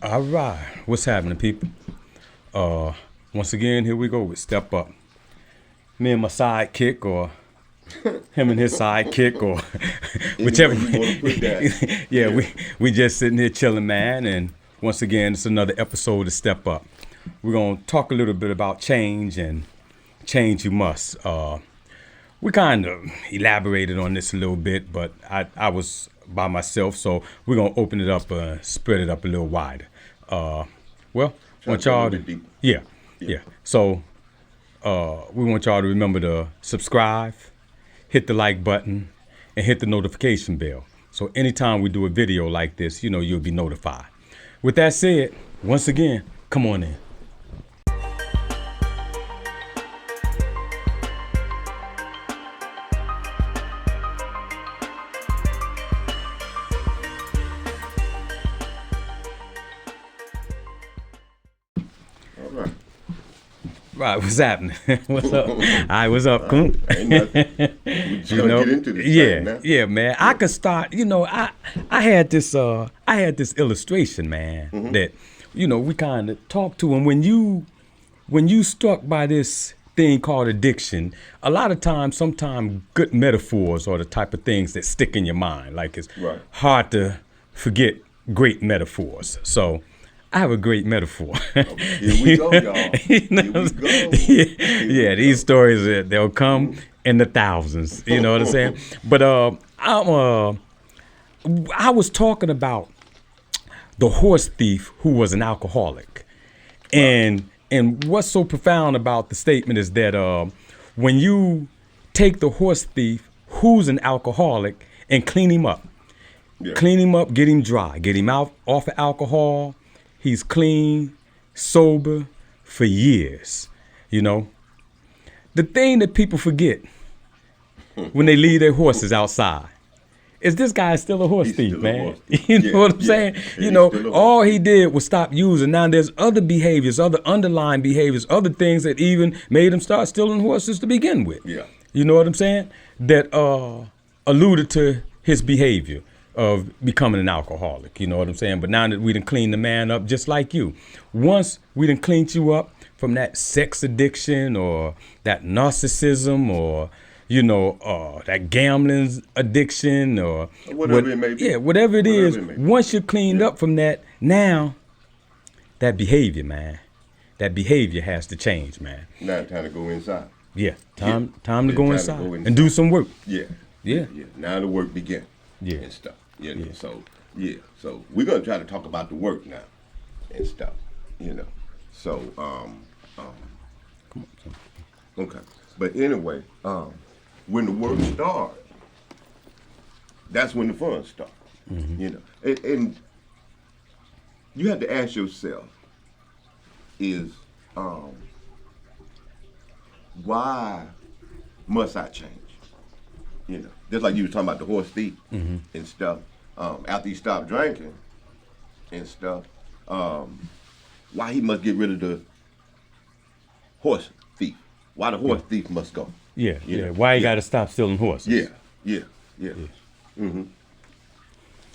All right, what's happening, people? Uh, Once again, here we go with Step Up. Me and my sidekick, or him and his sidekick, or Any whichever. way you want to put that. Yeah, Yeah. we just sitting here chilling, man. And once again, it's another episode of Step Up. We're gonna talk a little bit about change and change you must. We kind of elaborated on this a little bit, but I was by myself, so we're gonna open it up, spread it up a little wider. Well, Try want to go a y'all little to, bit deeper. yeah, Yeah. yeah. So we want y'all to remember to subscribe, hit the like button, and hit the notification bell. So anytime we do a video like this, you'll be notified. With that said, once again, come on in. All right. Right, what's happening? What's up? All right, what's up, Coon? Ain't nothing. We just gonna get into this yeah, thing now. yeah, man. I could start. I had this illustration, man. Mm-hmm. That we kind of talked to, and when you struck by this thing called addiction, a lot of times, sometimes good metaphors are the type of things that stick in your mind. Like it's Right. hard to forget great metaphors. So I have a great metaphor. Here we go, y'all. You know Here what I'm we go. saying? Yeah, these go. stories they'll come in the thousands. You know what I'm saying? But I was talking about the horse thief who was an alcoholic, and what's so profound about the statement is that when you take the horse thief who's an alcoholic and clean him up, Yeah. clean him up, get him dry, get him out off of alcohol. He's clean, sober for years. The thing that people forget when they leave their horses outside is this guy is still a horse He's thief, still a man. horse thief. You know Yeah, what I'm yeah. saying? Yeah, he's still a All horse he did was stop using. Now there's other behaviors, other underlying behaviors, other things that even made him start stealing horses to begin with. Yeah. You know what I'm saying? That alluded to his behavior of becoming an alcoholic. You know what I'm saying? But now that we done cleaned the man up just like you. Once we done cleaned you up from that sex addiction or that narcissism or that gambling addiction or Whatever it may be. Yeah, whatever it is. Whatever it may be. Once you're cleaned up from that, now that behavior, man, that behavior has to change, man. Now it's time to go inside. Yeah, time Yeah. to Yeah, go time to inside go and do some work. Yeah. Yeah. Yeah. Now the work begin. Yeah. And stuff. You know. Yeah. So yeah. So we're gonna try to talk about the work now and stuff. So okay. But anyway, when the work starts, that's when the fun starts. And you have to ask yourself, is why must I change? Just like you were talking about the horse thief and stuff. After he stopped drinking and stuff, why he must get rid of the horse thief? Why the horse thief must go? Yeah, You yeah. know, Why you yeah. got to stop stealing horses? Yeah.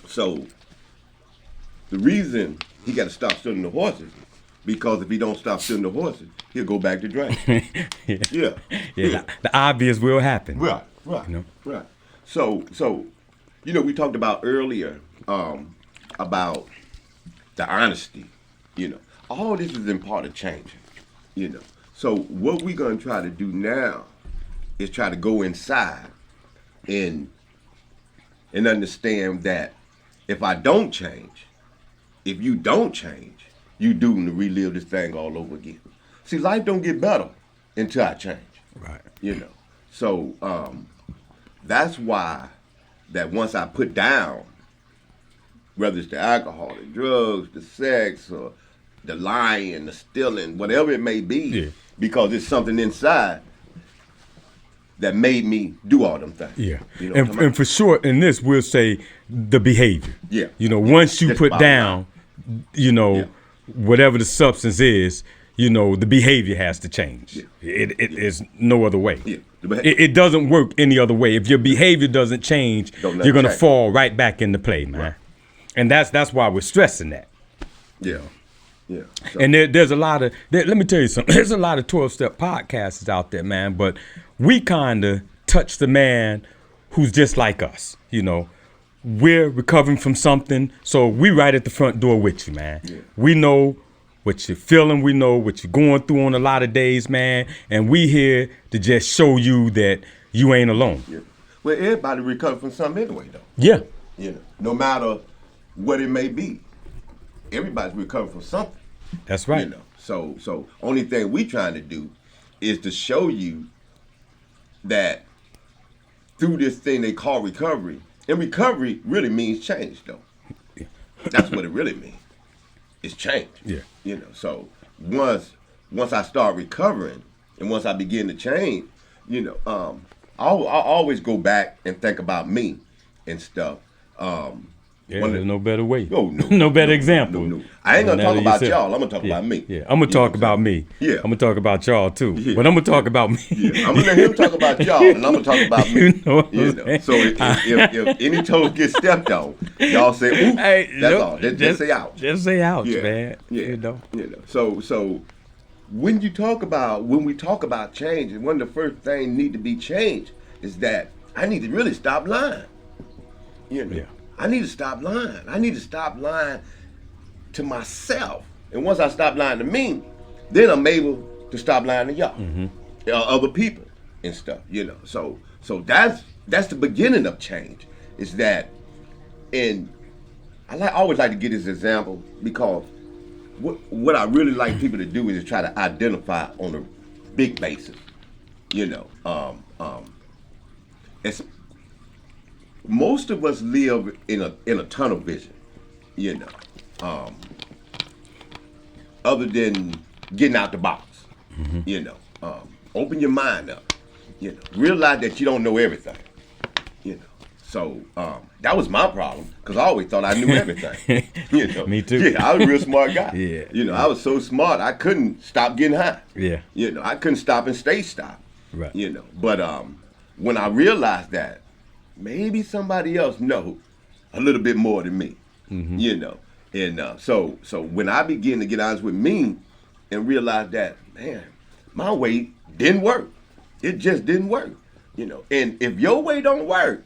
So the reason he got to stop stealing the horses, because if he don't stop stealing the horses, he'll go back to drinking. Yeah. Yeah. Yeah, the obvious will happen. Right. Right. So we talked about earlier about the honesty. All this is in part of changing. So what we're gonna try to do now is try to go inside and understand that if I don't change, if you don't change, you doomed to relive this thing all over again. See, life don't get better until I change. Right. So that's why that once I put down, whether it's the alcohol, the drugs, the sex, or the lying, the stealing, whatever it may be, Yeah. because it's something inside that made me do all them things. Yeah. You know what I'm talking And for sure, in this, we'll say the behavior. Yeah. Once you That's put about down, Yeah. whatever the substance is, the behavior has to change. Yeah. It is no other way. Yeah. It doesn't work any other way. If your behavior doesn't change, Don't let you're it gonna change. fall right back into play, man. Right. And that's why we're stressing that. Yeah. Yeah. So, And there's a lot of, let me tell you something. There's a lot of 12-step podcasts out there, man. But we kind of touch the man who's just like us. You know, we're recovering from something, so we right at the front door with you, man. Yeah. We know what you're feeling. We know what you're going through on a lot of days, man. And we here to just show you that you ain't alone. yeah. Well, everybody recover from something anyway, though. Yeah. You know, no matter what it may be, everybody's recovering from something. That's right. You know, so only thing we trying to do is to show you that through this thing they call recovery, and recovery really means change, though. That's what it really means. It's change. Yeah. You know, so once I start recovering and once I begin to change, you know, I'll always go back and think about me and stuff. Yeah, there's no better way. No, no better example. No. I ain't gonna talk Than about yourself. y'all. I'm gonna talk about me. Yeah, I'm gonna talk about me. Yeah. I'm gonna talk about y'all too. Yeah. But I'm gonna talk about me. Yeah, I'm gonna let him talk about y'all, and I'm gonna talk about me. You know what I'm saying? So if any toes get stepped on, y'all say, "Ooh," Hey, that's look, all. Just say ouch. Just say ouch, Yeah, man. yeah, You know. So when we talk about change, and one of the first things need to be changed is that I need to really stop lying. You know, Yeah. I need to stop lying. I need to stop lying to myself. And once I stop lying to me, then I'm able to stop lying to y'all, other people and stuff. You know, so that's the beginning of change. Is that, and always like to get this example because what I really like people to do is to try to identify on a big basis. You know, it's most of us live in a tunnel vision. You know, other than getting out the box. You know, open your mind up. You know, realize that you don't know everything. You know, so that was my problem because I always thought I knew everything. You know, Me too. Yeah, I was a real smart guy. Yeah. You know, I was so smart I couldn't stop getting high. Yeah. You know, I couldn't stop and stay stopped. Right. You know, but when I realized that maybe somebody else know a little bit more than me. You know, and so when I begin to get honest with me and realize that, man, my way didn't work. It just didn't work. You know, and if your way don't work,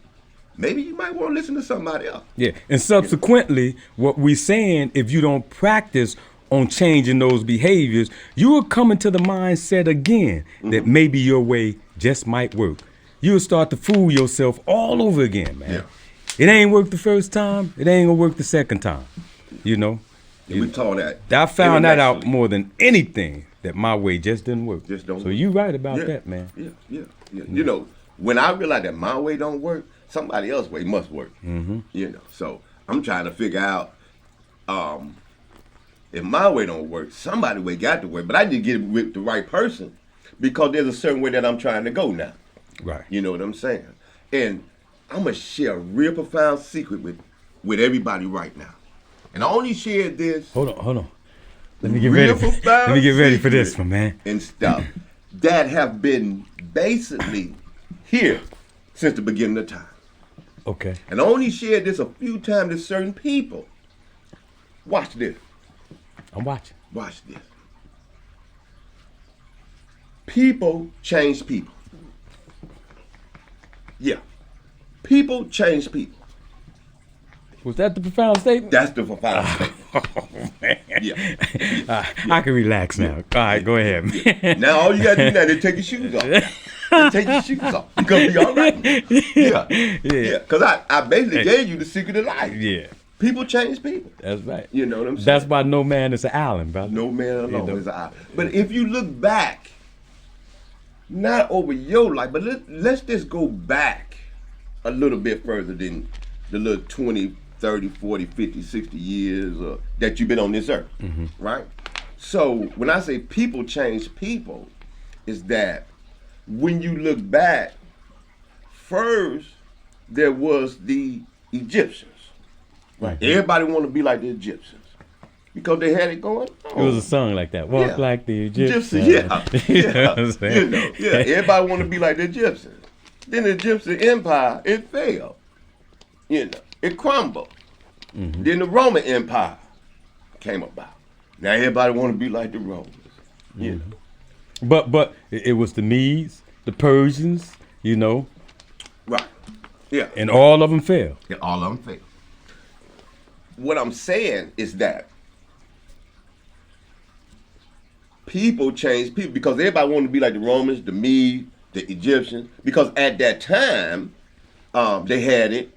maybe you might want to listen to somebody else. Yeah. And subsequently, what we're saying, if you don't practice on changing those behaviors, you will come into the mindset again that maybe your way just might work. You'll start to fool yourself all over again, man. Yeah. It ain't worked the first time. It ain't gonna work the second time. You know. And we taught that. I found that out intellectually. more than anything, that my way just didn't work. Just don't so work. you right about Yeah. that, man. Yeah. You know, when I realized that my way don't work, somebody else's way must work. You know, so I'm trying to figure out if my way don't work, somebody's way got to work. But I need to get it with the right person because there's a certain way that I'm trying to go now. Right. You know what I'm saying? And I'm gonna share a real profound secret with everybody right now. And I only shared this Hold on. Let me get real ready. profound Let me get ready for secret this one, man. and stuff that have been basically here since the beginning of time. Okay. And I only shared this a few times to certain people. Watch this. I'm watching. Watch this. People change people. Yeah. People change people. Was that the profound statement? That's the profound statement. Yeah. I can relax now. All right, go ahead, man. Now all you gotta do now is take your shoes off. Just take your shoes off. You're gonna be all right. Yeah. Yeah. Because I basically gave you the secret of life. Yeah, People change people. that's right. You know what I'm saying? That's why no man is an island, brother. No man alone You know. is an island. But if you look back, not over your life, but let's just go back a little bit further than the little 20, 30, 40, 50, 60 years that you've been on this earth, right? So when I say people change people, is that when you look back, first there was the Egyptians, right? Everybody want to be like the Egyptians because they had it going on. It was a song like that. Walk Yeah. like the Egyptians. Egyptian, You know what I'm You saying? know, yeah. Everybody want to be like the Egyptians. Then the Egyptian Empire, it failed. You know, it crumbled. Then the Roman Empire came about. Now everybody want to be like the Romans. You know. But it was the Medes, the Persians, you know, Right. Yeah. and all of them failed. Yeah, all of them fail. What I'm saying is that people change people because everybody wanted to be like the Romans, the Medes, the Egyptians, because at that time, they had it.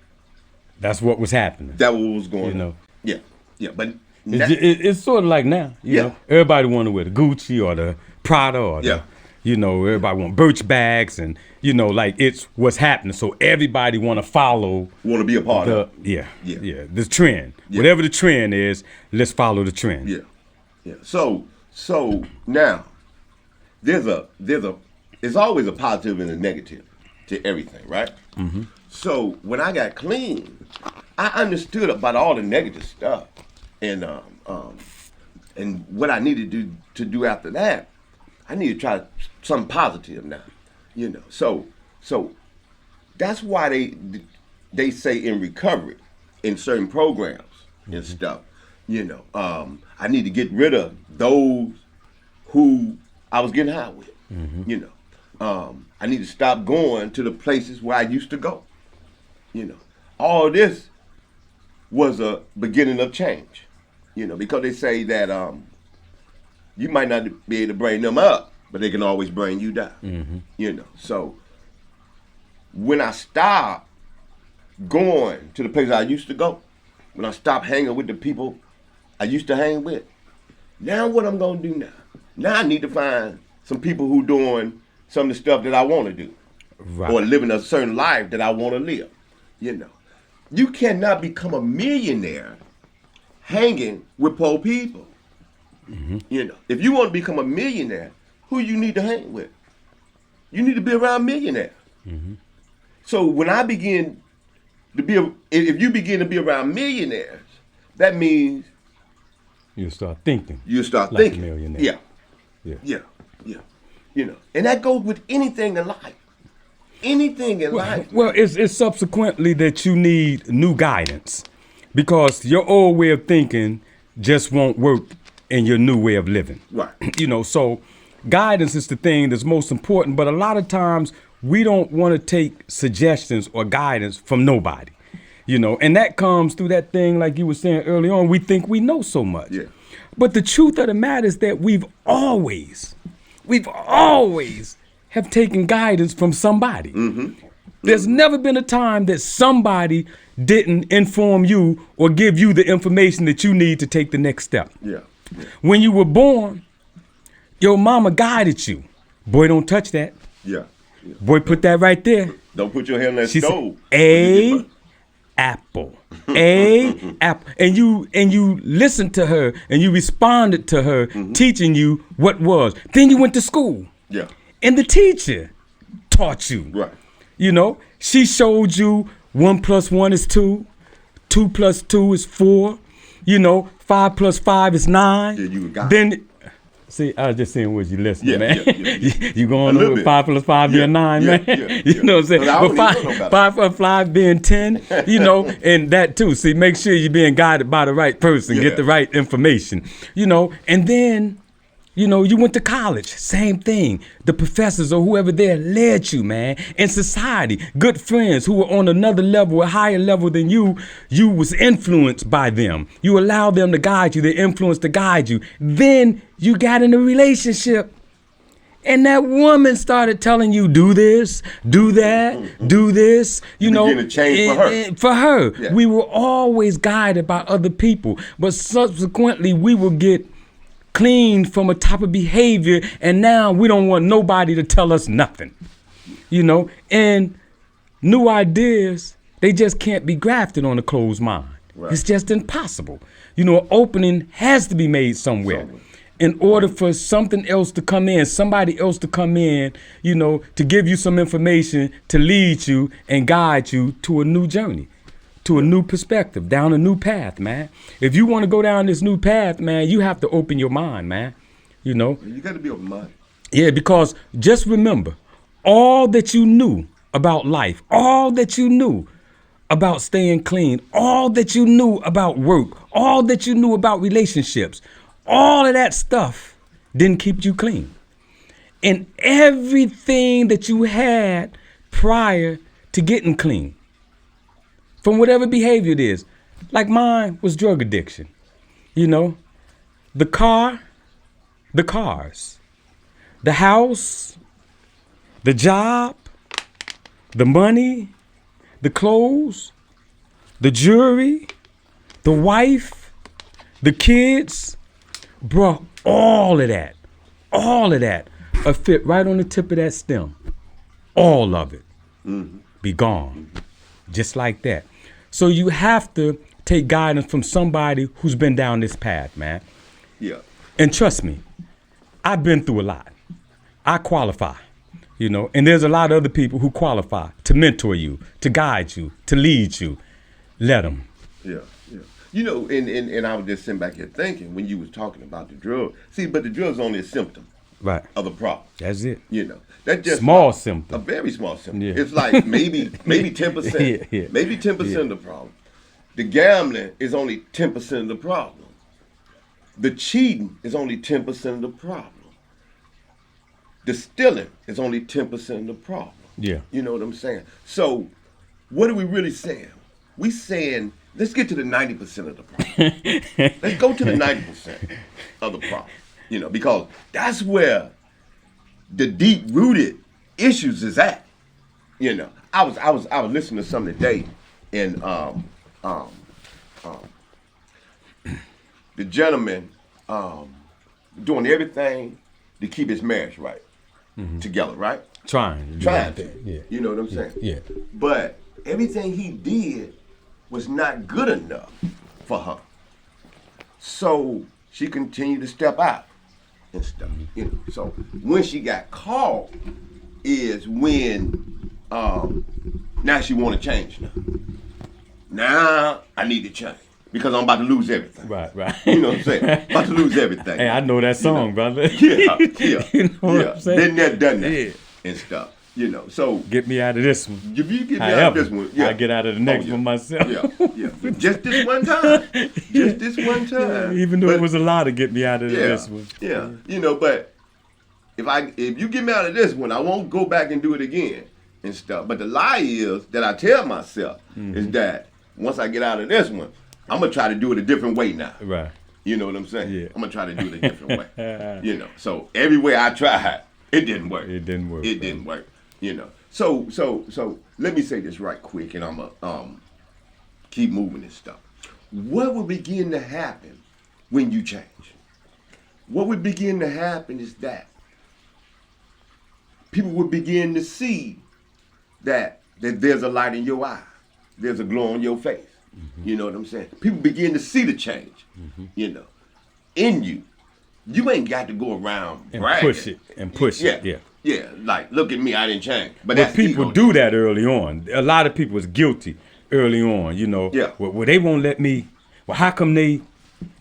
That's what was happening. That was going You on. know. Yeah, yeah, but It's sort of like now, you Yeah. know, everybody want to wear the Gucci or the Prada or Yeah. the, you know, everybody want Birch bags and, you know, like it's what's happening. So everybody want to follow want to be a part the, of it. yeah, this trend. Yeah. Whatever the trend is, let's follow the trend. Yeah, yeah. So now there's always a positive and a negative to everything, right? Mm-hmm. So when I got clean, I understood about all the negative stuff, and what I needed to do after that, I need to try something positive now, you know. So that's why they say in recovery, in certain programs and stuff, you know, I need to get rid of those who I was getting high with, you know. I need to stop going to the places where I used to go, you know. All this was a beginning of change, you know, because they say that you might not be able to bring them up, but they can always bring you down, you know. So when I stopped going to the places I used to go, when I stopped hanging with the people I used to hang with, now what I'm gonna do now? Now I need to find some people who doing some of the stuff that I want to do, Right. or living a certain life that I want to live, you know. You cannot become a millionaire hanging with poor people. You know, if you want to become a millionaire, who you need to hang with? You need to be around millionaires. So when I begin to be, if you begin to be around millionaires, that means You start thinking. you start Like a thinking. millionaire. Yeah, Yeah. yeah, yeah. You know, and that goes with anything in life. Anything in life. Well, it's subsequently that you need new guidance because your old way of thinking just won't work in your new way of living. Right. You know, so guidance is the thing that's most important, but a lot of times we don't want to take suggestions or guidance from nobody. You know, and that comes through that thing like you were saying early on, we think we know so much. Yeah. But the truth of the matter is that we've always have taken guidance from somebody. There's never been a time that somebody didn't inform you or give you the information that you need to take the next step. Yeah. Yeah. When you were born, your mama guided you. Boy, don't touch that. Yeah. Yeah. Boy, put that right there. Don't put your hand on that She stove. said, A apple. A apple. And you listened to her and you responded to her teaching you what was. Then you went to school. Yeah. And the teacher taught you. Right. You know, she showed you 1 + 1 is 2, 2 + 2 is 4, you know, 5 + 5 is 9. Yeah, you got it. Then, see, I was just saying, was you listening, Yeah, man? yeah. You going A little with bit. 5 + 5 Yeah, being 9, yeah, man? yeah, You yeah. know what I'm saying? But I don't But even know about 5 + 5 being 10, you know, and that too. See, make sure you're being guided by the right person, Yeah. get the right information, you know, and then, you know, you went to college, same thing. The professors or whoever there led you, man. In society, good friends who were on another level, a higher level than you was influenced by them. You allowed them to guide you, their influence to guide you. Then you got in a relationship. And that woman started telling you, do this, do that, do this, you know. began to change for her. For her. Yeah. We were always guided by other people. But subsequently, we would get cleaned from a type of behavior, and now we don't want nobody to tell us nothing. You know, and new ideas, they just can't be grafted on a closed mind. Right. It's just impossible. You know, an opening has to be made somewhere. In order for something else to come in, somebody else to come in, you know, to give you some information to lead you and guide you to a new journey, to a new perspective, down a new path, man. If you want to go down this new path, man, you have to open your mind, man. You know? You got to be open-minded. Yeah, because just remember, all that you knew about life, all that you knew about staying clean, all that you knew about work, all that you knew about relationships, all of that stuff didn't keep you clean. And everything that you had prior to getting clean, from whatever behavior it is, like mine was drug addiction. You know, the cars, the house, the job, the money, the clothes, the jewelry, the wife, the kids, bruh, all of that fit right on the tip of that stem. All of it be gone, just like that. So you have to take guidance from somebody who's been down this path, man. Yeah. And trust me, I've been through a lot. I qualify, you know, and there's a lot of other people who qualify to mentor you, to guide you, to lead you. Let them. Yeah, yeah. You know, and I was just sitting back here thinking when you was talking about the drug. See, but the drug's only a symptom Right. of the problem. That's it. You know, that's just Small a symptom. very small symptom. Yeah. It's like maybe 10%, Yeah. maybe 10% of the problem. The gambling is only 10% of the problem. The cheating is only 10% of the problem. The stealing is only 10% of the problem. Yeah. You know what I'm saying? So, what are we really saying? We saying, let's get to the 90% of the problem. Let's go to the 90% of the problem. You know, because that's where the deep-rooted issues is at. You know, I was listening to something today, and the gentleman doing everything to keep his marriage right together, right? Trying To. Yeah. You know what I'm saying? Yeah. But everything he did was not good enough for her. So she continued to step out and stuff. You know. So when she got caught is when now she want to change now. Now I need to change because I'm about to lose everything. Right. You know what I'm saying? About to lose everything. Hey, I know that song, brother. Yeah. You know what I'm saying? Been there, done that, Yeah. and stuff. You know, so Get me out of this one. if you get me out However, of this one, yeah. I get out of the next yeah. one myself. Yeah. Just this one time. Just this one time. Even though But- it was a lot to get me out of yeah, this one. Yeah. You know, but if you get me out of this one, I won't go back and do it again and stuff. But the lie is that I tell myself is that once I get out of this one, I'm gonna try to do it a different way now. Right. You know what I'm saying? Yeah. I'm gonna try to do it a different way. You know. So every way I tried, it didn't work. It didn't work. It didn't work. You know. So let me say this right quick, and I'm gonna keep moving this stuff. What will begin to happen when you change? What would begin to happen is that people would begin to see that there's a light in your eye, there's a glow on your face. You know what I'm saying? People begin to see the change. You know, in you. You ain't got to go around And bragging. push it. Yeah. Yeah, like look at me, I didn't change. But But that's people ego. do that early on. A lot of people was guilty early on, you know. Yeah. Well, they won't let me. Well, how come they,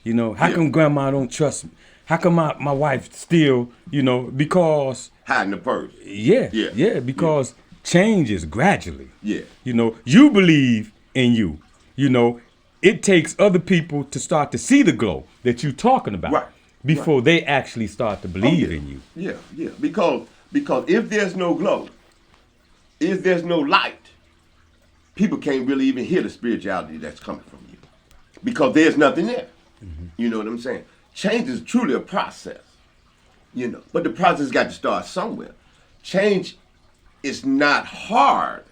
you know, how Yeah. come grandma don't trust me? How come my wife still, you know, because, Hiding the purse. yeah, because changes gradually. Yeah. You know, you believe in you. You know, it takes other people to start to see the glow that you're talking about Right. before they actually start to believe yeah. in you. Yeah. Because if there's no glow, if there's no light, people can't really even hear the spirituality that's coming from you. Because there's nothing there. You know what I'm saying? Change is truly a process. You know, but the process got to start somewhere. Change is not hard.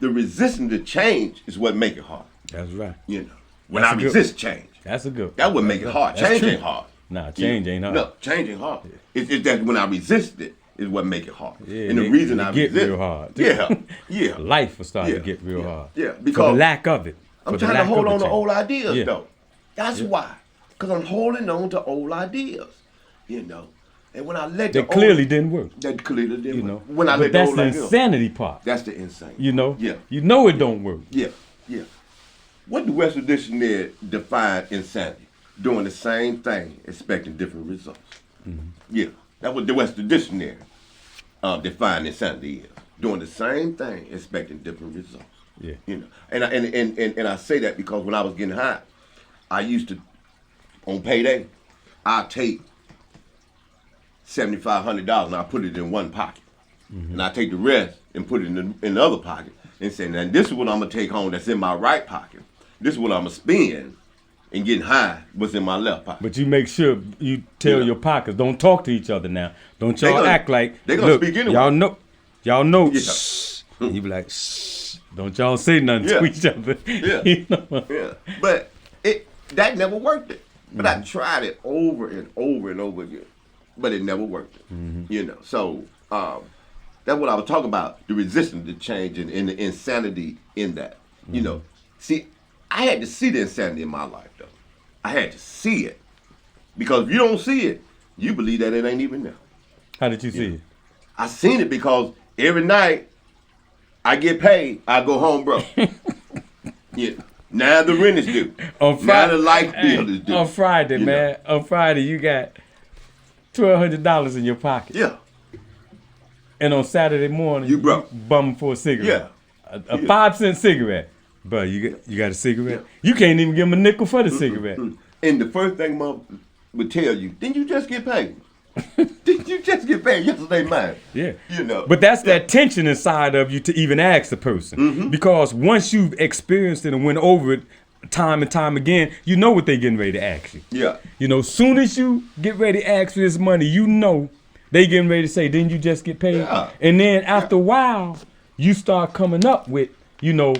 The resistance to change is what make it hard. That's right. You know, when That's I a good resist change, That's a good. that would make it That's hard. right. That's Change true. ain't hard. Nah, change ain't hard. No, change ain't hard. It's that when I resist it is what make it hard. Yeah, and the it- reason it I get resist, real hard. yeah. Life will start to Yeah, get real hard. yeah, for the because lack of it. I'm For the trying to lack hold of on the to change. old ideas Yeah. though. That's why, because I'm holding on to old ideas. You know, and when I let They the clearly old, didn't work. that clearly didn't You work. know, when I but let the that's old the ideas, insanity part. that's the insane. You know, Yeah. You know it don't work. Yeah. What do Western Dictionary define insanity? Doing the same thing, expecting different results. Yeah, that's what the Western Dictionary define insanity is. Doing the same thing, expecting different results. Yeah. You know, and I say that because when I was getting high, I used to, on payday, I take $7,500 and I put it in one pocket, and I take the rest and put it in the other pocket, and say, now this is what I'm gonna take home that's in my right pocket. This is what I'm gonna spend, and getting high what's in my left pocket. But you make sure you tell your pockets, don't talk to each other now. Don't y'all act like they gonna look, speak anyway. Y'all know. Yeah. Shh. And you be like, shh. Don't y'all say nothing to each other. Yeah. You know? Yeah. But that never worked it. But I tried it over and over and over again. But it never worked. You know. So that's what I was talking about, the resistance to change and the insanity in that. You know. See, I had to see the insanity in my life though. I had to see it. Because if you don't see it, you believe that it ain't even there. How did you see it? I seen it because every night I get paid, I go home broke. Yeah. Now the rent is due. Now the light bill is due. On Friday, man. On Friday, you got $1,200 in your pocket. Yeah. And on Saturday morning, You broke. Bum for a cigarette. Yeah. A 5-cent cigarette. But you got a cigarette? You can't even give him a nickel for the cigarette. And the first thing mom would tell you, didn't you just get paid? Didn't you just get paid yesterday, man? Yeah. You know. But that's that tension inside of you to even ask the person. Because once you've experienced it and went over it time and time again, you know what they're getting ready to ask you. Yeah. You know, soon as you get ready to ask for this money, you know they getting ready to say, didn't you just get paid? Yeah. And then after a while, you start coming up with, you know,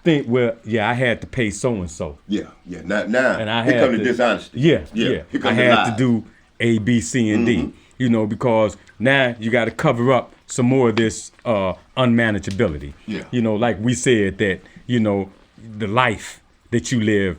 think, well, yeah, I had to pay so-and-so. Yeah. Now And I here had come the dishonesty. Yeah. Here I come the had lies. to do A, B, C, and D. You know, because now you got to cover up some more of this unmanageability. Yeah. You know, like we said that, you know, the life that you live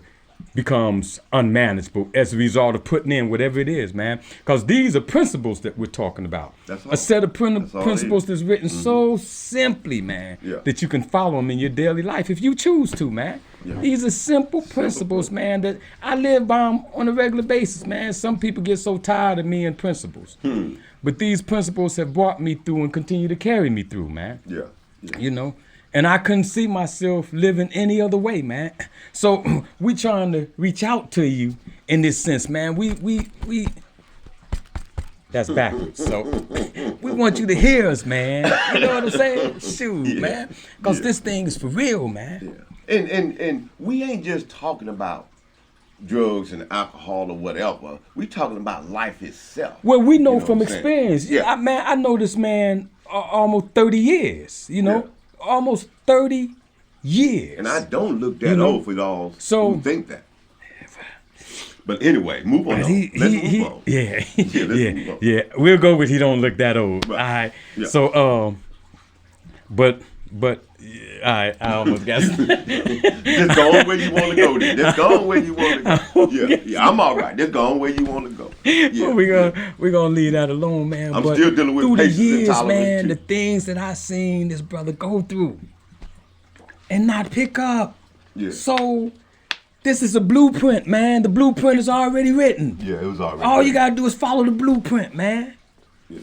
becomes unmanageable as a result of putting in whatever it is, man. Because these are principles that we're talking about. That's all. A set of That's all it principles is. that's written so simply, man, Yeah. that you can follow them in your daily life if you choose to, man. Yeah. These are simple principles, man, that I live by 'em on a regular basis, man. Some people get so tired of me and principles. But these principles have brought me through and continue to carry me through, man. Yeah. You know? And I couldn't see myself living any other way, man. So we trying to reach out to you in this sense, man. We that's backwards. So we want you to hear us, man. You know what I'm saying? Shoot, man. Because this thing is for real, man. Yeah. And we ain't just talking about drugs and alcohol or whatever. We talking about life itself. Well, we know what from I'm saying? experience. Yeah. I know this man almost 30 years, you know? Yeah. Almost 30 years. And I don't look that You know, old for y'all so- who think that. But anyway, move on. Let's move on. Yeah, let's move on. yeah. We'll go with he don't look that old. Right. All right. Yeah. So, but, all right. I almost got. Just go on where you want to go. Then. Just go on where you want to go. Yeah, I'm all right. Just go on where you want to go. Yeah, Well, we're gonna leave that alone, man. I'm but still dealing with through the patience and years, tolerance, man. too. The things that I seen this brother go through and not pick up. Yeah. So this is a blueprint, man. The blueprint is already written. Yeah, it was already. All you gotta do is follow the blueprint, man.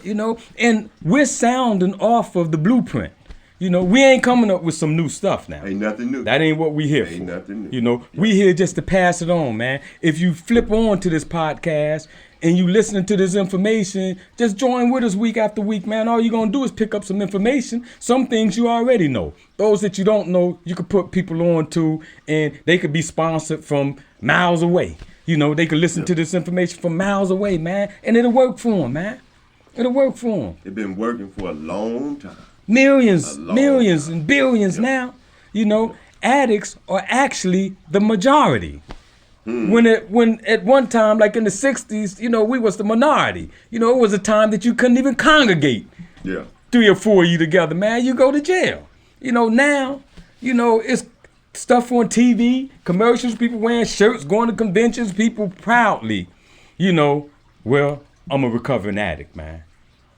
You know, and we're sounding off of the blueprint. You know, we ain't coming up with some new stuff now. Ain't nothing new. That ain't what we here Ain't for. nothing new. You know, we here just to pass it on, man. If you flip on to this podcast and you listening to this information, just join with us week after week, man. All you're gonna do is pick up some information. Some things you already know. Those that you don't know, you could put people on to, and they could be sponsored from miles away. You know, they could listen to this information from miles away, man, and it'll work for them, man. It'll work for them. It's been working for a long time. Millions A long and billions now. You know, addicts are actually the majority. When at one time, like in the 60s, you know, we was the minority. You know, it was a time that you couldn't even congregate Yeah. 3 or 4 of you together, man. You go to jail. You know, now, you know, it's stuff on TV, commercials, people wearing shirts, going to conventions, people proudly, you know, well, I'm a recovering addict, man.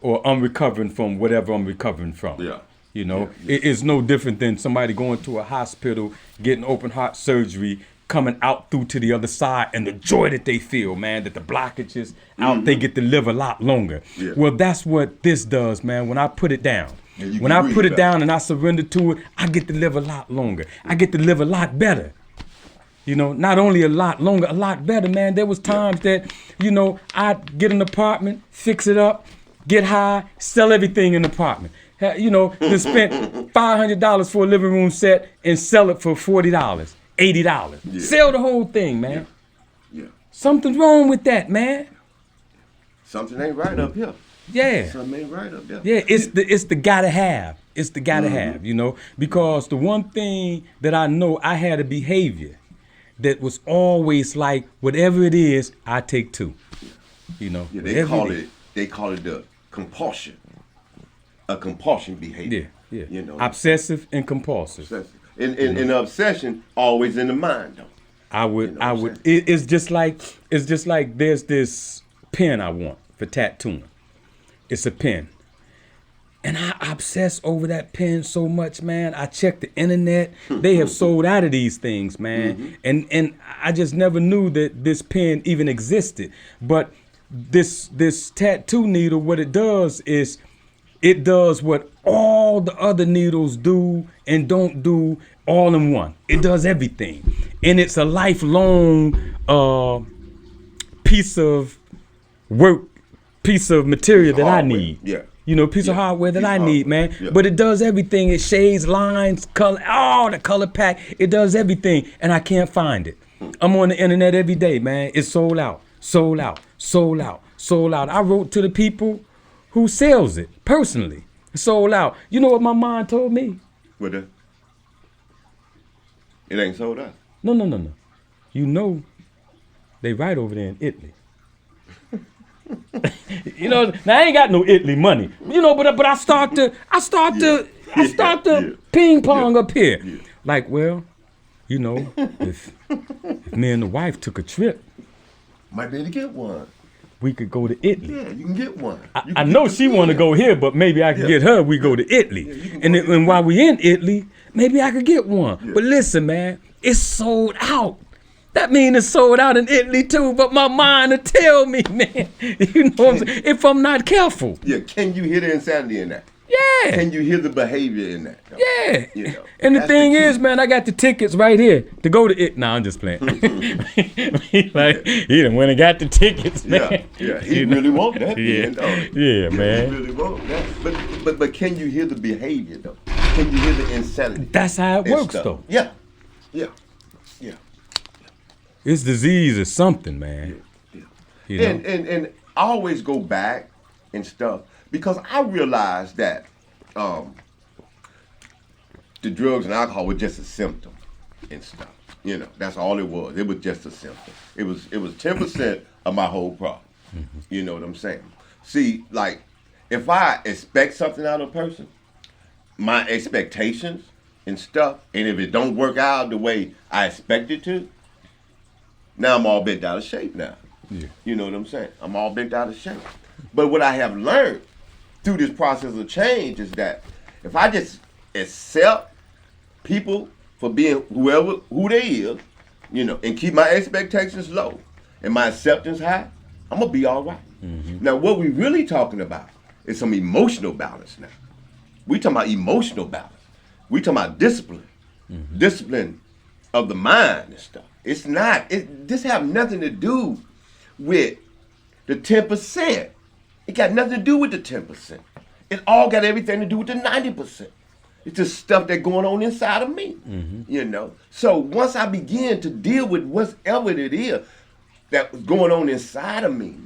Or I'm recovering from whatever I'm recovering from. Yeah. You know, it's no different than somebody going to a hospital, getting open heart surgery, coming out through to the other side, and the joy that they feel, man, that the blockage is out, they get to live a lot longer. Yeah. Well, that's what this does, man. When I put it down, Yeah, you When can I breathe put it better. down and I surrender to it, I get to live a lot longer. I get to live a lot better. You know, not only a lot longer, a lot better, man. There was times that, you know, I'd get an apartment, fix it up, get high, sell everything in the apartment. You know, then spent $500 for a living room set and sell it for $40, $80. Yeah. Sell the whole thing, man. Yeah. Something's wrong with that, man. Something ain't right up here. Yeah. Something ain't right up there. Yeah, it's the gotta have. It's the gotta have, you know, because the one thing that I know, I had a behavior that was always like, whatever it is, I take two. You know, Yeah, whatever they call it the compulsion. A compulsion behavior. Yeah, yeah. You know. Obsessive and compulsive. And the obsession always in the mind though. I would, You know what I'm saying? it's just like there's this pen I want for tattooing. It's a pen. And I obsess over that pen so much, man. I check the internet. They have sold out of these things, man. And I just never knew that this pen even existed. But this tattoo needle, what it does is it does what all the other needles do and don't do all in one. It does everything. And it's a lifelong piece of work, piece of material that I Hardware. need. Yeah. You know, piece of hardware that Piece I of need, hardware. man. Yeah. But it does everything. It shades, lines, color, all the color pack. It does everything, and I can't find it. I'm on the internet every day, man. It's sold out, sold out, sold out, sold out. I wrote to the people who sells it personally. Sold out. You know what my mind told me? What the? It ain't sold out. No. You know, they right over there in Italy. You know, now I ain't got no Italy money. You know, but I start to Yeah. ping pong up here. Yeah. Like, well, you know, if me and the wife took a trip, Might be able to get one. we could go to Italy. Yeah, you can get one. You I can know get she the want to pen. go here, but maybe I can get her. We go to Italy, you can and go then, to and while we in Italy, maybe I could get one. Yeah. But listen, man, it's sold out. That means it's sold out in Italy too. But my mind will tell me, man. You know what I'm saying? If I'm not careful. Yeah, can you hear the insanity in that? Yeah. Can you hear the behavior in that? though? Yeah. You know, And the that's the thing key. is, man, I got the tickets right here to go to it. Nah, I'm just playing. Like, he done went and got the tickets, man. Yeah, he You know? really want that. Yeah. man, don't he? Yeah, man. He really want that. But can you hear the behavior though? Can you hear the insanity? That's how it and works, stuff? though. Yeah. This disease is something, man. Yeah. You know? And I always go back and stuff because I realized that the drugs and alcohol were just a symptom and stuff. You know, that's all it was. It was just a symptom. It was 10% of my whole problem. You know what I'm saying? See, like, if I expect something out of a person, my expectations and stuff, and if it don't work out the way I expect it to, now I'm all bent out of shape now. Yeah. You know what I'm saying? I'm all bent out of shape. But what I have learned through this process of change is that if I just accept people for being who they is, you know, and keep my expectations low and my acceptance high, I'm gonna be all right. Now, what we really talking about is some emotional balance now. We talking about emotional balance. We talking about discipline. Discipline of the mind and stuff. It's not, this have nothing to do with the 10%. It got nothing to do with the 10%. It all got everything to do with the 90%. It's just stuff that's going on inside of me, you know? So once I begin to deal with whatever it is that was going on inside of me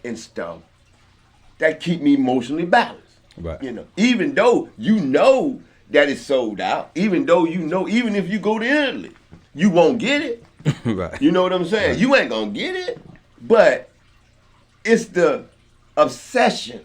and stuff, that keep me emotionally balanced. Right. You know, even though you know that it's sold out, even though you know, even if you go to Italy, you won't get it. Right. You know what I'm saying? Right. You ain't gonna get it, but it's the obsession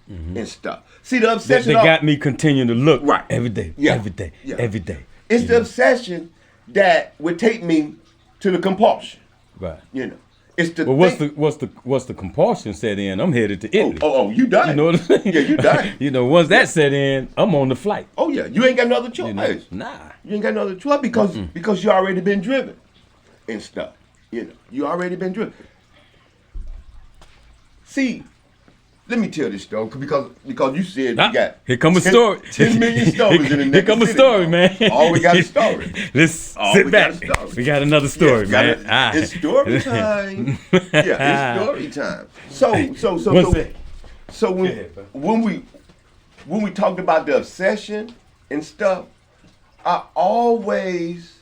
and stuff. See, the They obsession. got me continuing to look Right. every day, Yeah. every day, Yeah. every day. It's You the know? obsession that would take me to the compulsion. Right. You know, it's the. But thing- what's the compulsion set in? I'm headed to Italy. Oh, you done. You know what I'm saying? Yeah, you done. You know, once that set in, I'm on the flight. Oh yeah, you ain't got another choice. You know? Nah. You ain't got another choice because you already been driven and stuff. You know, you already been driven. See, let me tell this story because you said Ah, you got here come a story. 10 million stories in the next Here come a story, man. All we got is story. Let's Oh, sit we got back. a story. We got another story, Yeah, man. it's story time. Yeah, it's story time. One sec. So Go ahead, bro. when we talked about the obsession and stuff, I always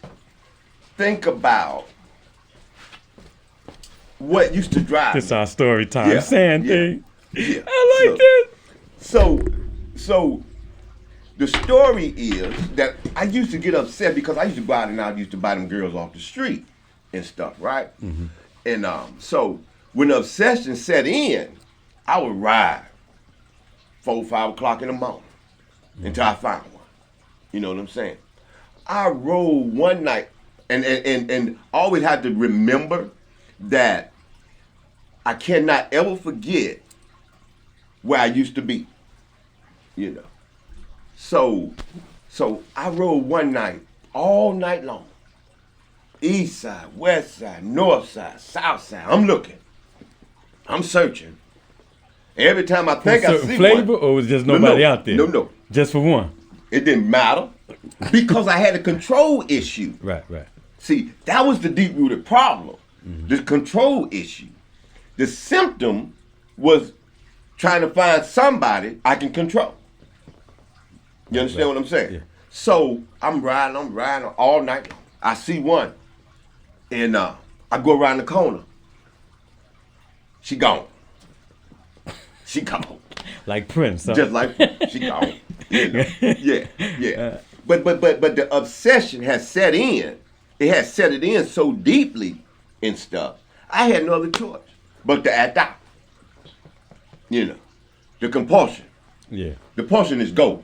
think about what used to drive This me. our story time. Yeah, Saying yeah, thing. yeah. I like that. So the story is that I used to get upset because I used to go out and I used to buy them girls off the street and stuff, right? Mm-hmm. And so when the obsession set in, I would ride 4, 5 o'clock in the morning until I found one. You know what I'm saying? I rode one night and always had to remember that I cannot ever forget where I used to be. You know. So I rode one night, all night long. East side, west side, north side, south side. I'm looking. I'm searching. Every time I think I Certain see flavor, one, or was just No, nobody no. out there? No. Just for one. It didn't matter because I had a control issue. Right. See, that was the deep-rooted problem, the control issue. The symptom was trying to find somebody I can control. You understand what I'm saying? Yeah. So I'm riding all night long. I see one, and I go around the corner. She gone. She gone. Like Prince. Huh? Just like she gone. You know? Yeah. But the obsession has set in. It has set it in so deeply and stuff. I had no other choice but to act out. You know, the compulsion. Yeah. The compulsion is go.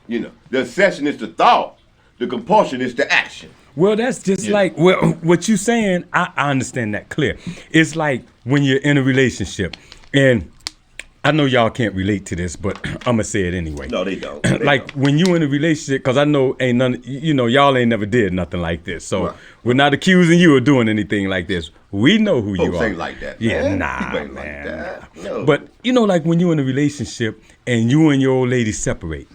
You know, the obsession is the thought. The compulsion is the action. Well, that's just Yeah. like what you saying. I understand that clear. It's like when you're in a relationship, and I know y'all can't relate to this, but I'm gonna say it anyway. No, they don't. Like when you in a relationship, because I know ain't none, y'all ain't never did nothing like this. So Right. we're not accusing you of doing anything like this. We know who Folks you are. ain't like that, Yeah, man. nah, People ain't man. like that. No. But like when you in a relationship and you and your old lady separate,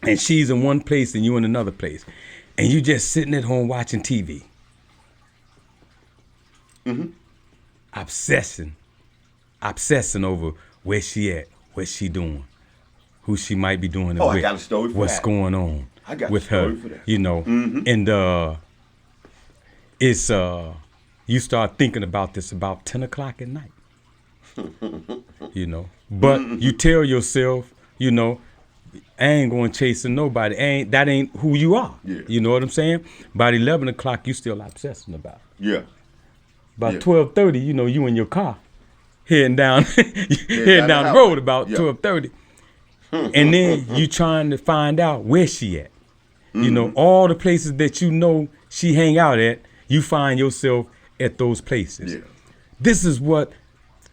and she's in one place and you in another place, and you just sitting at home watching TV. Mm-hmm. Obsessing over where she at, what she doing, who she might be doing it Oh, I with, got a story for what's that. going on I got a with story her, for that. and it's you start thinking about this about 10 o'clock at night, but you tell yourself, I ain't going chasing nobody. That ain't who you are. Yeah. You know what I'm saying? By 11 o'clock, you still obsessing about it. Yeah. By Yeah. 12:30, you in your car, heading down, heading down down the the road highway. about Yeah. 12:30, and then you trying to find out where she at. Mm-hmm. All the places that she hang out at, you find yourself at those places. Yeah. This is what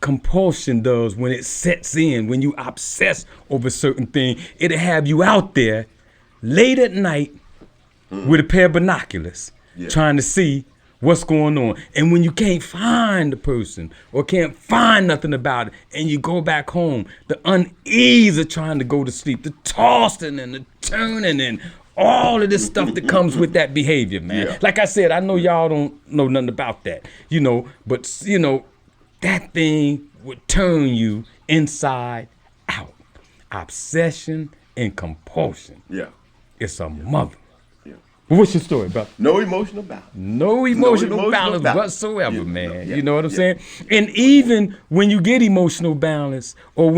compulsion does when it sets in, when you obsess over certain thing. It'll have you out there late at night with a pair of binoculars, Yeah. trying to see what's going on. And when you can't find the person or can't find nothing about it, and you go back home, the unease of trying to go to sleep, the tossing and the turning and all of this stuff that comes with that behavior, man. Yeah. Like I said, I know y'all don't know nothing about that, but that thing would turn you inside out. Obsession and compulsion. Yeah. It's a mother. Yeah. What's your story, brother? No emotional balance. No emotional emotional balance balance. whatsoever, Yeah, man. yeah, You know what I'm yeah. saying? And even when you get emotional balance, or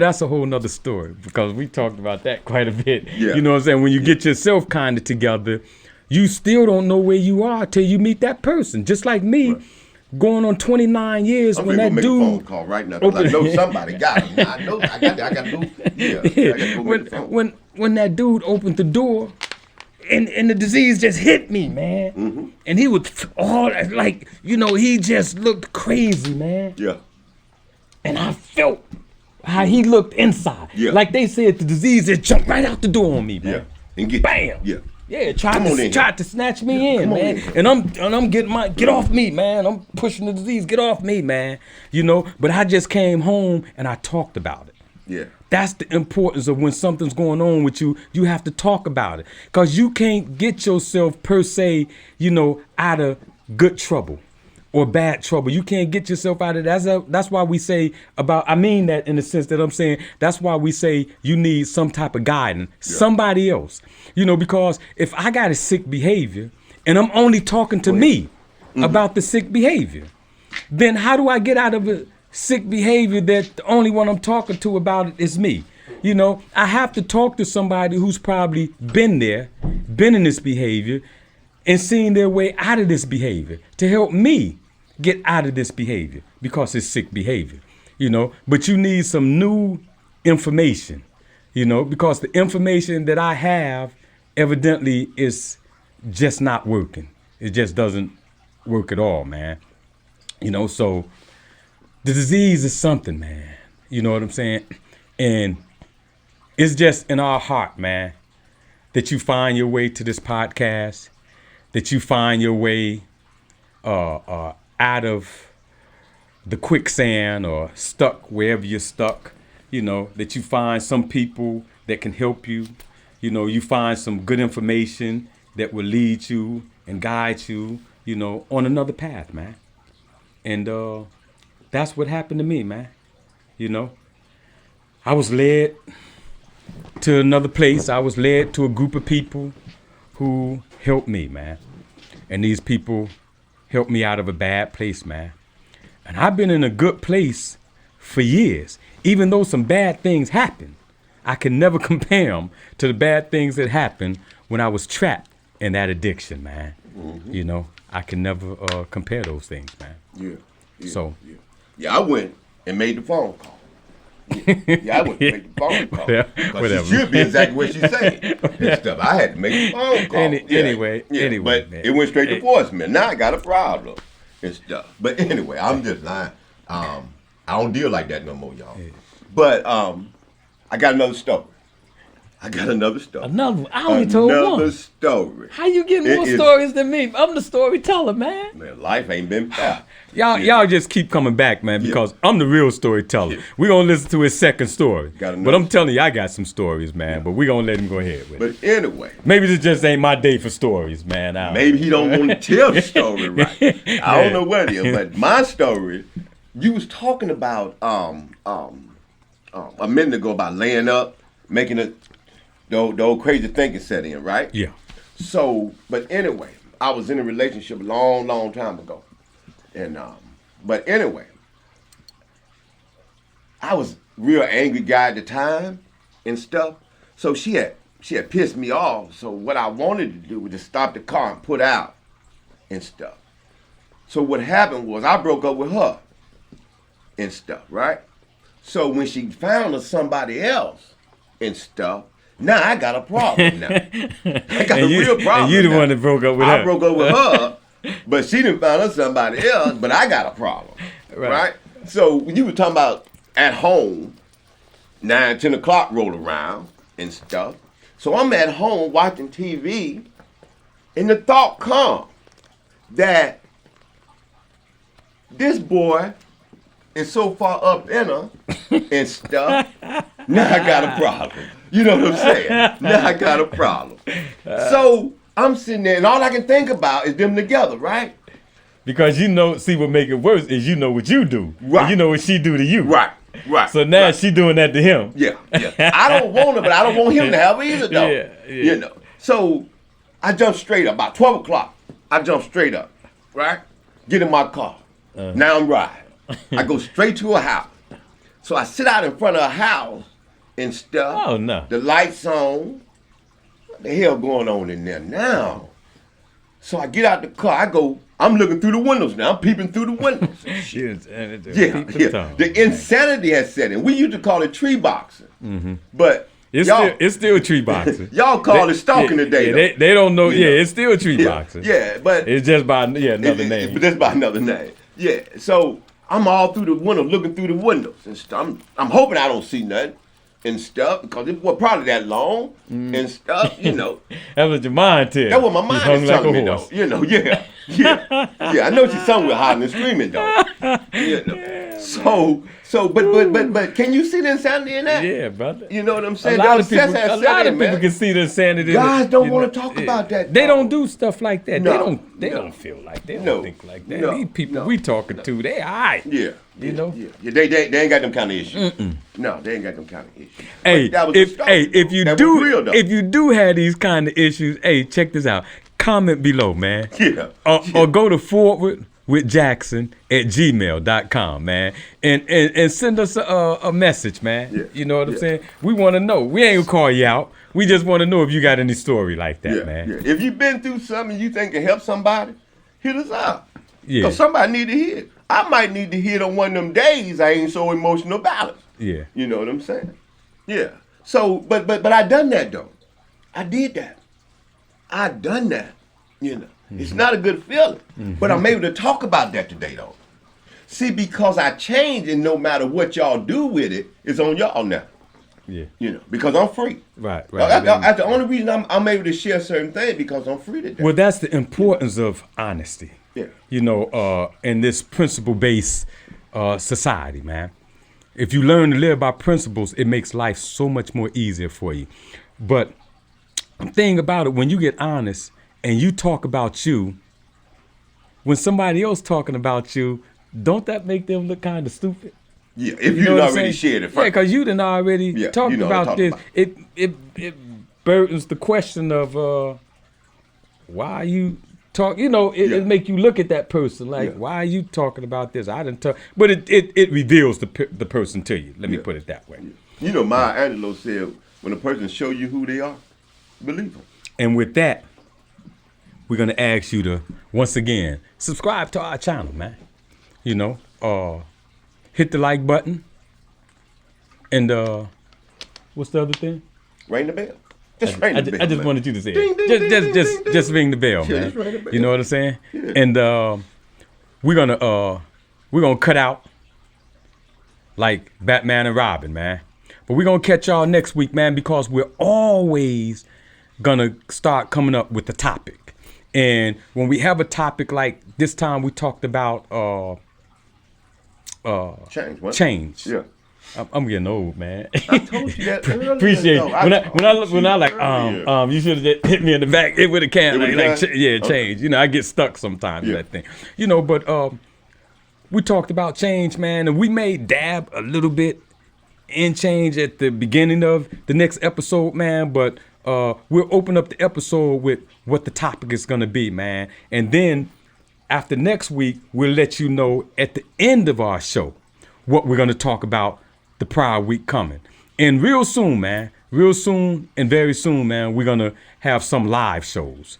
that's a whole nother story, because we talked about that quite a bit. Yeah. You know what I'm saying? When you get yourself kind of together, you still don't know where you are till you meet that person. Just like me, Right. going on 29 years I'm when gonna that make a phone dude. call right now. 'Cause I know somebody got him. I know. I got to go. Yeah. I got to go make the phone. when that dude opened the door, and the disease just hit me, man. Mm-hmm. And he was he just looked crazy, man. Yeah. And I felt how he looked inside. Yeah. Like they said, the disease just jumped right out the door on me, man. Yeah. And get Bam. Yeah. Yeah, Come on in tried to snatch me in, come on man. in here. And I'm getting get off me, man. I'm pushing the disease. Get off me, man. You know, but I just came home and I talked about it. Yeah. That's the importance of when something's going on with you, you have to talk about it. Because you can't get yourself, per se, you know, out of good trouble or bad trouble. You can't get yourself out of that. That's why we say I mean that in the sense that I'm saying, that's why we say you need some type of guidance, somebody else. You know, because if I got a sick behavior and I'm only talking to me about the sick behavior, then how do I get out of it? Sick behavior that the only one I'm talking to about it is me. You know, I have to talk to somebody who's probably been there, been in this behavior, and seen their way out of this behavior to help me get out of this behavior because it's sick behavior, you know. But you need some new information, you know, because the information that I have evidently is just not working. It just doesn't work at all, man. You know, so the disease is something, man. You know what I'm saying? And it's just in our heart, man, that you find your way to this podcast, that you find your way out of the quicksand or stuck wherever you're stuck, you know, that you find some people that can help you. You know, you find some good information that will lead you and guide you, you know, on another path, man. And that's what happened to me, man. You know, I was led to another place. I was led to a group of people who helped me, man. And these people helped me out of a bad place, man. And I've been in a good place for years. Even though some bad things happen, I can never compare them to the bad things that happened when I was trapped in that addiction, man. Mm-hmm. You know, I can never compare those things, man. Yeah, I went and made the phone call. Yeah, I went and made the phone call. Because she should be exactly what she's saying and stuff. I had to make the phone call. Anyway, but man, it went straight to voicemail. Now I got a problem and stuff. But anyway, I'm just lying. I don't deal like that no more, y'all. Yeah. But I got another story. Another one. I only told one. Another story. How you getting more stories than me? I'm the storyteller, man. Man, life ain't been fair. Y'all just keep coming back, man, because I'm the real storyteller. Yeah. We're going to listen to his second story. But I'm telling you, I got some stories, man. Yeah. But we're going to let him go ahead with it. But anyway. Maybe this just ain't my day for stories, man. Maybe he don't want to tell the story right. I don't know what it is, but my story, you was talking about a minute ago about laying up, making it. The old crazy thinking set in, right? Yeah. So, but anyway, I was in a relationship a long, long time ago. And, but anyway, I was a real angry guy at the time and stuff. So she had pissed me off. So what I wanted to do was just stop the car and put out and stuff. So what happened was I broke up with her and stuff, right? So when she found somebody else and stuff, now I got a problem now. I got a real problem. And you the one that broke up with her. I broke up with her, but she didn't find her somebody else, but I got a problem. Right? So when you were talking about at home, 9, 10 o'clock roll around and stuff. So I'm at home watching TV, and the thought comes that this boy is so far up in her and stuff, now I got a problem. You know what I'm saying? Now I got a problem. So I'm sitting there, and all I can think about is them together, right? Because you know, see what make it worse is you know what you do. Right. And you know what she do to you. Right. So now she doing that to him. Yeah. I don't want her, but I don't want him to have her either, though. Yeah. You know. So I jumped straight up. About 12 o'clock, I jumped straight up, right? Get in my car. Now I'm riding. I go straight to her house. So I sit out in front of her house and stuff. Oh, no. The lights on. What the hell going on in there now? So I get out the car. I'm looking through the windows now. I'm peeping through the windows. The insanity has set in. We used to call it tree boxing. Mm-hmm. But it's still tree boxing. Y'all call it stalking today. They don't know. Yeah, it's still tree boxing. Yeah, but it's just by another name. But that's by another name. Yeah. So I'm all through the window, looking through the windows and stuff. I'm hoping I don't see nothing and stuff because it was probably that long and stuff, you know. That's what your mind tells. That's what my mind hung is like telling a me, horse. though. You know, yeah. I know she's somewhere hollering and screaming, though. You know. But can you see the insanity in that? Yeah, brother. You know what I'm saying? A lot of people Man. can see the insanity. Guys don't you want know, to talk about that. They dog. don't do stuff like that. No, They don't feel like that. They No, don't think like that. no, These people no, we talking to, they all right. Yeah. You know? Yeah. They ain't got them kind of issues. No, they ain't got them kind of issues. Hey, But that was the story, if you that do was real, though. if you do have these kind of issues, hey, check this out. Comment below, man. Yeah. Or go to forwardwithjackson@gmail.com, man. And send us a message, man. Yeah. You know what I'm saying? We want to know. We ain't gonna call you out. We just want to know if you got any story like that, man. Yeah. If you've been through something you think can help somebody, hit us up. Yeah. Because somebody need to hear it. I might need to hear it on one of them days I ain't so emotional about it. Yeah. You know what I'm saying? Yeah. So, but I done that though. I did that. I done that. You know, it's not a good feeling, but I'm able to talk about that today though. See, because I changed, and no matter what y'all do with it, it's on y'all now. Yeah. You know, because I'm free. Right. That's the only reason I'm able to share certain things because I'm free today. Well, that's the importance of honesty. Yeah. You know, in this principle-based society, man. If you learn to live by principles, it makes life so much more easier for you. But the thing about it, when you get honest and you talk about you, when somebody else talking about you, don't that make them look kind of stupid? Yeah, if you know what I'm already saying? shared it first. Yeah, because you done already talked you know what I'm about talking this. about. It burdens the question of why are you talk? You know, it make you look at that person like, why are you talking about this? I didn't talk, but it reveals the person to you. Let me put it that way. You know, Maya Angelou said, when a person show you who they are, believe them. And with that, we're gonna ask you to once again subscribe to our channel, man. You know, hit the like button, and what's the other thing? Ring the bell. Just ring the bell. I just man. wanted you to say Ding, it. ding, Just ding, just ding, just ding, just ring the bell, Yeah, man. just ring the bell. You know what I'm saying? Yeah. And we're gonna cut out like Batman and Robin, man. But we're gonna catch y'all next week, man, because we're always gonna start coming up with the topic. And when we have a topic like this time, we talked about Change. What? change. Yeah. I'm getting old, man. I told you that earlier. Appreciate though. it. When I like earlier. you should have hit me in the back. It would have can It like would've done? Okay. change. You know, I get stuck sometimes in Yeah. that thing. You know, but we talked about change, man, and we may dab a little bit in change at the beginning of the next episode, man. But we'll open up the episode with what the topic is gonna be, man, and then after next week, we'll let you know at the end of our show what we're gonna talk about the prior week coming. And real soon, man, real soon and very soon, man, we're gonna have some live shows.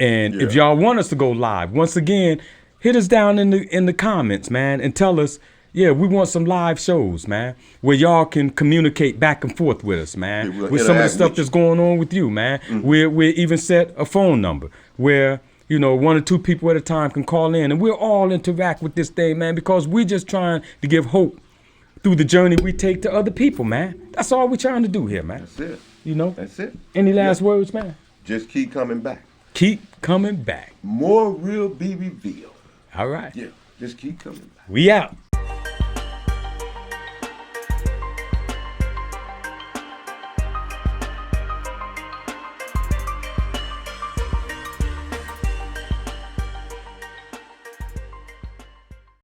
And if y'all want us to go live, once again, hit us down in the comments, man, and tell us, yeah, we want some live shows, man, where y'all can communicate back and forth with us, man, Yeah, we'll with some of the interact stuff with you. that's going on with you, man. We even set a phone number where, you know, 1 or 2 people at a time can call in, and we'll all interact with this thing, man, because we're just trying to give hope through the journey we take to other people, man. That's all we're trying to do here, man. That's it. You know? That's it. Any last words, man? Just keep coming back. Keep coming back. More will be revealed. All right. Yeah. Just keep coming back. We out.